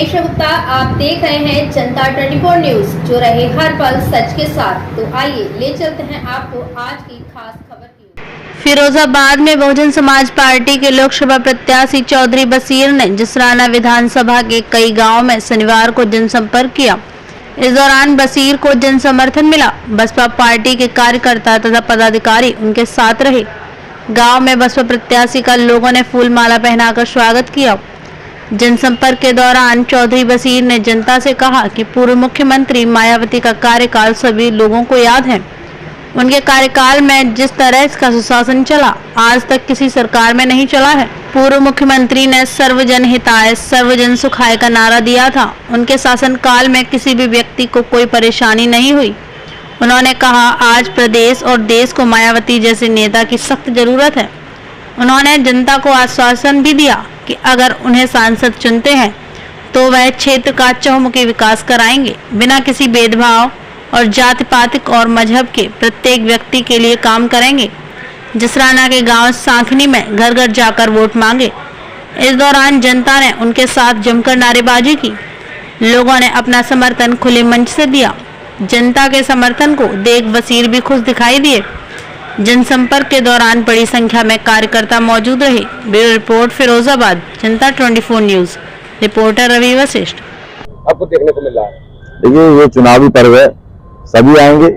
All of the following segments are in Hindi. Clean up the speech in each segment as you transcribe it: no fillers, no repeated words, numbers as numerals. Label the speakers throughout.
Speaker 1: मैं ईशा गुप्ता, आप देख रहे हैं जनता 24 न्यूज, जो रहे हर पल सच के साथ। तो आइए ले चलते हैं आपको आज की खास खबर की। फिरोजाबाद में बहुजन समाज पार्टी के लोकसभा प्रत्याशी चौधरी बशीर ने जिसराना विधानसभा के कई गांवों में शनिवार को जनसंपर्क किया। इस दौरान बशीर को जन समर्थन मिला। बसपा पार्टी के कार्यकर्ता तथा पदाधिकारी उनके साथ रहे। गांव में बसपा प्रत्याशी का लोगों ने फूल माला पहनाकर स्वागत किया। जनसंपर्क के दौरान चौधरी बशीर ने जनता से कहा कि पूर्व मुख्यमंत्री मायावती का कार्यकाल सभी लोगों को याद है। उनके कार्यकाल में जिस तरह इसका सुशासन चला, आज तक किसी सरकार में नहीं चला है। पूर्व मुख्यमंत्री ने सर्वजन हिताय सर्वजन सुखाय का नारा दिया था। उनके शासनकाल में किसी भी व्यक्ति को कोई परेशानी नहीं हुई। उन्होंने कहा, आज प्रदेश और देश को मायावती जैसे नेता की सख्त जरूरत है। उन्होंने जनता को आश्वासन भी दिया कि अगर उन्हें सांसद चुनते हैं तो वह क्षेत्र का चहुमुखी विकास कराएंगे, बिना किसी भेदभाव और जाति पातिक और मजहब के प्रत्येक व्यक्ति के लिए काम करेंगे। जिसराना के गांव सांखनी में घर घर जाकर वोट मांगे। इस दौरान जनता ने उनके साथ जमकर नारेबाजी की। लोगों ने अपना समर्थन खुले मंच से दिया। जनता के समर्थन को देख बशीर भी खुश दिखाई दिए। जनसंपर्क के दौरान बड़ी संख्या में कार्यकर्ता मौजूद रहे। ब्यूरो रिपोर्ट, फिरोजाबाद, जनता 24 न्यूज, रिपोर्टर रवि वशिष्ठ।
Speaker 2: आपको देखने को मिल रहा है।
Speaker 3: देखिए, ये चुनावी पर्व है, सभी आएंगे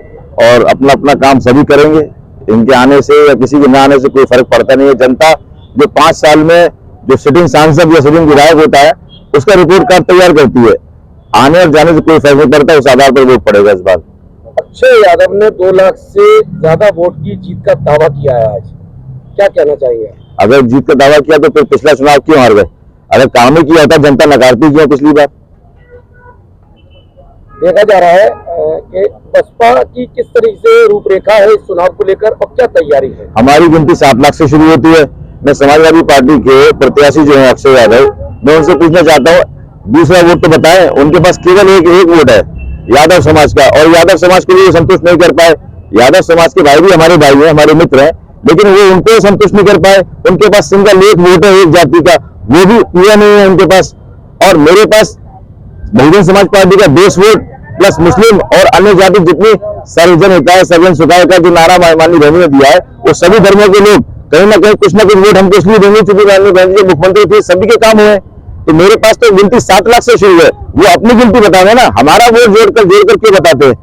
Speaker 3: और अपना अपना काम सभी करेंगे। इनके आने से या किसी के न आने से कोई फर्क पड़ता नहीं है। जनता जो 5 साल में जो सिटिंग सांसद या सिटिंग विधायक होता है, उसका रिपोर्ट कार्ड तैयार करती है। आने और जाने से कोई फर्क नहीं पड़ता, उस आधार पर वोट पड़ेगा इस बार।
Speaker 2: अक्षय यादव ने 2 लाख से ज्यादा वोट की जीत का दावा किया है। आज क्या कहना चाहिए?
Speaker 3: अगर जीत का दावा किया तो फिर पिछला चुनाव क्यों हार गए? अगर काम ही किया होता, जनता नकारती क्यों पिछली बार?
Speaker 2: देखा जा रहा है कि बसपा की किस तरीके से रूपरेखा है इस चुनाव को लेकर और क्या तैयारी है।
Speaker 3: हमारी गिनती 7 लाख से शुरू होती है। मैं समाजवादी पार्टी के प्रत्याशी जो है अक्षय यादव, मैं उनसे पूछना चाहता हूँ, दूसरा वोट तो बताएं। उनके पास केवल एक वोट है यादव समाज का, और यादव समाज के लिए संतुष्ट नहीं कर पाए। यादव समाज के भाई भी हमारे भाई हैं, हमारे मित्र हैं, लेकिन वो उनको संतुष्ट नहीं कर पाए। उनके पास सिंगल एक वोट है एक जाति का, वो भी पूरा नहीं है उनके पास। और मेरे पास बहुजन समाज पार्टी का 20 वोट प्लस मुस्लिम और अन्य जाति जितनी सर्वजन हिताय सर्वजन सुखाय का जो नारा माननीय बहनों ने दिया है, वो सभी धर्मों के लोग कहीं ना कहीं कुछ ना कुछ वोट हमको इसलिए देंगे क्योंकि माननीय बहन जी मुख्यमंत्री थे, सभी के काम हुए। तो मेरे पास तो गिनती 7 लाख से शुरू है। वो अपनी गिनती बताएंगे ना, हमारा वोट जोड़कर क्यों बताते हैं?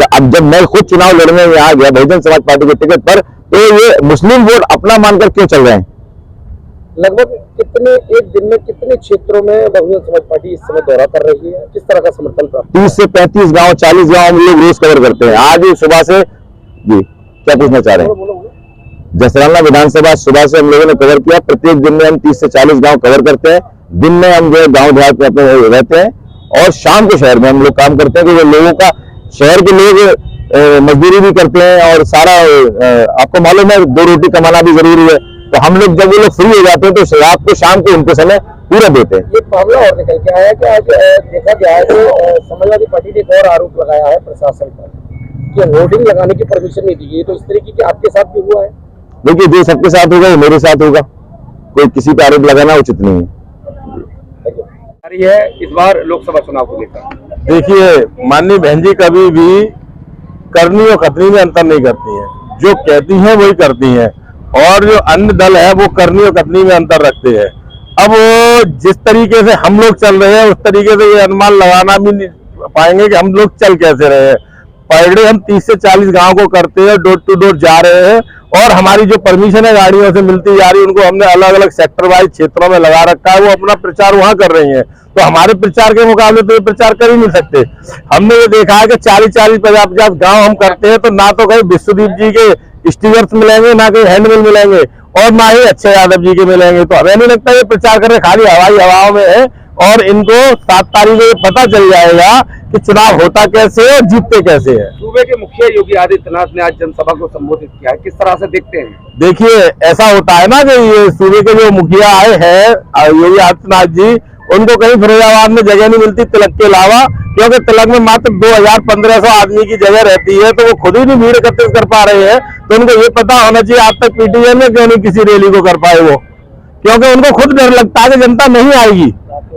Speaker 3: अब जब मैं खुद चुनाव लड़ने में आ गया बहुजन समाज पार्टी के टिकट पर, तो ये मुस्लिम वोट अपना मानकर क्यों चल रहे हैं?
Speaker 2: लगभग एक दिन में कितने क्षेत्रों में बहुजन समाज पार्टी इस समय दौरा कर रही है? किस तरह का समर्थन प्राप्त? 30
Speaker 3: से 35 गाँव 40 गाँव हम लोग रोज कवर करते हैं। आज सुबह से जी क्या पूछना चाह रहे हैं? जसराना विधानसभा सुबह से हम लोगों ने कवर किया। प्रत्येक दिन में हम 30 से 40 गाँव कवर करते हैं। दिन में हम जो गाँव देहात में अपने रहते हैं और शाम को शहर में हम लोग काम करते हैं कि लोगों का, शहर के लोग मजदूरी भी करते हैं और सारा आपको मालूम है 2 रोटी कमाना भी जरूरी है। तो हम लोग जब वो लोग फ्री हो जाते हैं तो रात को शाम को उनको समय पूरा देते हैं।
Speaker 2: एक मामला और निकल के आया कि आज देखा गया है कि समाजवादी पार्टी ने एक और आरोप लगाया है प्रशासन पर कि होर्डिंग लगाने की परमिशन नहीं दी गई। तो इस तरीके की आपके साथ भी हुआ है?
Speaker 3: देखिए, जो सबके साथ होगा वो मेरे साथ होगा। कोई किसी पर आरोप लगाना उचित नहीं है।
Speaker 2: है इस बार लोकसभा चुनाव को लेकर
Speaker 4: देखिए, माननीय बहन जी कभी भी करनी और खतनी में अंतर नहीं करती हैं। जो कहती हैं वही करती हैं, और जो अन्य दल है वो करनी और कथनी में अंतर रखते हैं। अब जिस तरीके से हम लोग चल रहे हैं उस तरीके से ये अनुमान लगाना भी नहीं पाएंगे कि हम लोग चल कैसे रहे हैं। पर डे हम 30 से 40 गाँव को करते हैं, डोर टू डोर जा रहे हैं, और हमारी जो परमिशन है गाड़ियों से मिलती जा रही है, उनको हमने अलग अलग सेक्टर वाइज क्षेत्रों में लगा रखा है। वो अपना प्रचार वहां कर रही हैं। तो हमारे प्रचार के मुकाबले तो ये प्रचार कर ही नहीं सकते। हमने ये देखा है कि 40-40, 50-50 गाँव हम करते हैं, तो ना तो कहीं विश्वदीप जी के स्टीवर्स मिलेंगे, ना कहीं हैंडमिल मिलेंगे, और ना ही अक्षय यादव जी के मिलेंगे। तो हमें नहीं लगता ये प्रचार करके खाली हवाई हवाओं में है। और इनको 7 तारीख को पता चल जाएगा कि चुनाव होता कैसे है और जीतते कैसे है।
Speaker 2: सूबे के मुखिया योगी आदित्यनाथ ने आज जनसभा को संबोधित किया है, किस तरह से देखते हैं?
Speaker 4: देखिए, ऐसा होता है ना कि ये सूबे के जो मुखिया आए हैं योगी आदित्यनाथ जी, उनको कहीं फिरोजाबाद में जगह नहीं मिलती तिलक के अलावा, क्योंकि तिलक में मात्र 2000-1500 आदमी की जगह रहती है। तो वो खुद ही नहीं भीड़ एकत्रित कर पा रहे हैं। तो उनको ये पता होना चाहिए आज तक पीटीए में क्यों नहीं किसी रैली को कर पाए वो, क्योंकि उनको खुद डर लगता है कि जनता नहीं आएगी।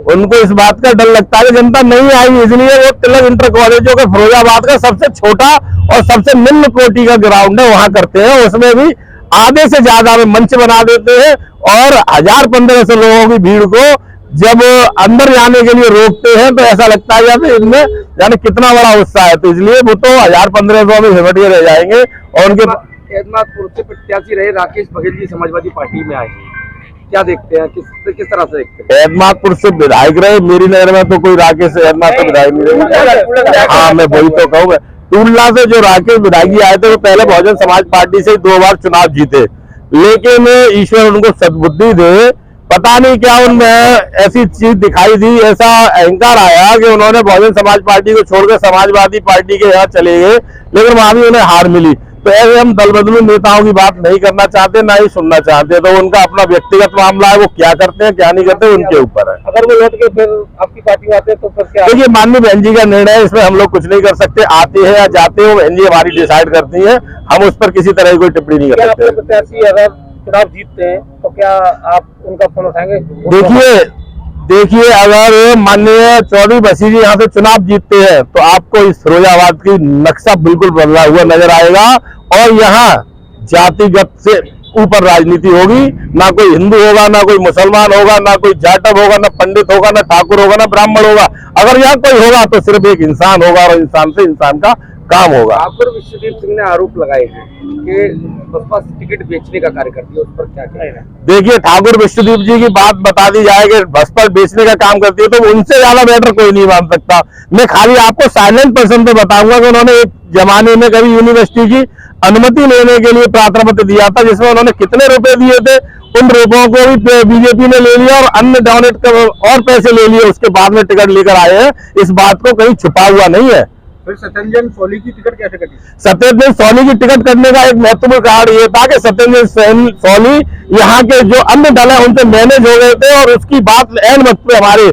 Speaker 4: उनको इस बात का डर लगता है कि जनता नहीं आएगी, इसलिए वो तिलक इंटर कॉलेज जो कि फिरोजाबाद का सबसे छोटा और सबसे निम्न कोटि का ग्राउंड है वहां करते हैं। उसमें भी आधे से ज्यादा में मंच बना देते हैं और 1000-1500 लोगों की भीड़ को जब अंदर जाने के लिए रोकते हैं तो ऐसा लगता है जैसे इनमें यानी कितना बड़ा उत्साह है। तो इसलिए वो तो 1000-1500 में सिमट के रह जाएंगे। और उनके
Speaker 2: एतमादपुर से प्रत्याशी रहे राकेश बघेल जी समाजवादी पार्टी में आए हैं, क्या देखते हैं, किस तरह से देखते हैं?
Speaker 4: एतमादपुर से विधायक रहे, मेरी नजर में तो कोई राकेश एतमादपुर विधायक नहीं रहे। हाँ, मैं वही तो कहूँ, टूडला से जो राकेश विधायक आए थे वो पहले बहुजन समाज पार्टी से 2 बार चुनाव जीते, लेकिन ईश्वर उनको सद्बुद्धि दे, पता नहीं क्या उनमें ऐसी चीज दिखाई दी, ऐसा अहंकार आया कि उन्होंने बहुजन समाज पार्टी को छोड़कर समाजवादी पार्टी के यहाँ चले गए, लेकिन वहां भी उन्हें हार मिली। तो ऐसे हम दल बदलू नेताओं की बात नहीं करना चाहते, ना ही सुनना चाहते। तो उनका अपना व्यक्तिगत मामला है, वो क्या करते हैं क्या नहीं करते उनके ऊपर है।
Speaker 2: अगर वो लौट के फिर आपकी पार्टी में आते हैं तो फिर क्या?
Speaker 4: देखिए, माननीय बहन जी का निर्णय है, इसमें हम लोग कुछ नहीं कर सकते। आते हैं या जाते हैं वो बहन जी हमारी डिसाइड करती है, हम उस पर किसी तरह की कोई टिप्पणी नहीं कर सकते।
Speaker 2: प्रत्याशी अगर चुनाव जीतते हैं तो क्या आप उनका फोन उठाएंगे?
Speaker 4: देखिए, अगर माननीय चौधरी बसी जी यहाँ से चुनाव जीतते हैं तो आपको इस फिरोजाबाद की नक्शा बिल्कुल बदला हुआ नजर आएगा और यहाँ जातिगत से ऊपर राजनीति होगी। ना कोई हिंदू होगा, ना कोई मुसलमान होगा, ना कोई जाटव होगा, ना पंडित होगा, ना ठाकुर होगा, ना ब्राह्मण होगा। अगर यहाँ कोई होगा तो सिर्फ एक इंसान होगा और इंसान से इंसान का काम होगा।
Speaker 2: ठाकुर विश्वदीप सिंह ने आरोप लगाए हैं कि बसपा टिकट बेचने का कार्य करती है, उस पर क्या कहना है?
Speaker 4: देखिए, ठाकुर विश्वदीप जी की बात बता दी जाए कि बसपा बेचने का काम करती है तो उनसे ज्यादा बेटर कोई नहीं मान सकता। मैं खाली आपको साइलेंट पर्सन पे बताऊंगा कि उन्होंने एक जमाने में कभी यूनिवर्सिटी की अनुमति लेने के लिए प्रार्थना पत्र दिया था, जिसमें उन्होंने कितने रुपए दिए थे, उन रुपयों को भी बीजेपी ने ले लिया और अन्य डोनेट कर और पैसे ले लिए, उसके बाद में टिकट लेकर आए हैं। इस बात को कहीं छुपा हुआ नहीं है।
Speaker 2: फिर सत्येंद्र सोली की टिकट कैसे कटी?
Speaker 4: सत्येंद्र सोली की टिकट करने का एक महत्वपूर्ण कारण ये था कि सत्येंद्र सोली यहाँ के जो अन्य दल है उनसे मैनेज हो गए थे और उसकी बात एन वक्त पे हमारे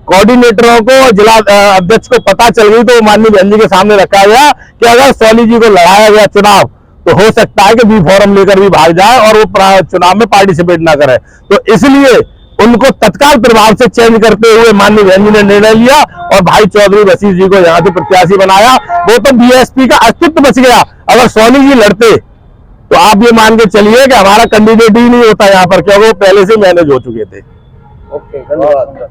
Speaker 4: कोऑर्डिनेटरों को और जिला अध्यक्ष को पता चल गई, तो माननीय बहन जी के सामने रखा गया कि अगर सोली जी को लड़ाया गया चुनाव तो हो सकता है कि बी फॉर्म लेकर भी भाग जाए और वो चुनाव में पार्टिसिपेट ना करे। तो इसलिए उनको तत्काल प्रभाव से चेंज करते हुए माननीय बहन जी ने निर्णय लिया और भाई चौधरी बसी जी को यहाँ से प्रत्याशी बनाया। वो तो बीएसपी का अस्तित्व बच गया। अगर सोनी जी लड़ते तो आप ये मान के चलिए कि हमारा कैंडिडेट ही नहीं होता यहाँ पर, क्योंकि वो पहले से मैनेज हो चुके थे।
Speaker 2: ओके, धन्यवाद।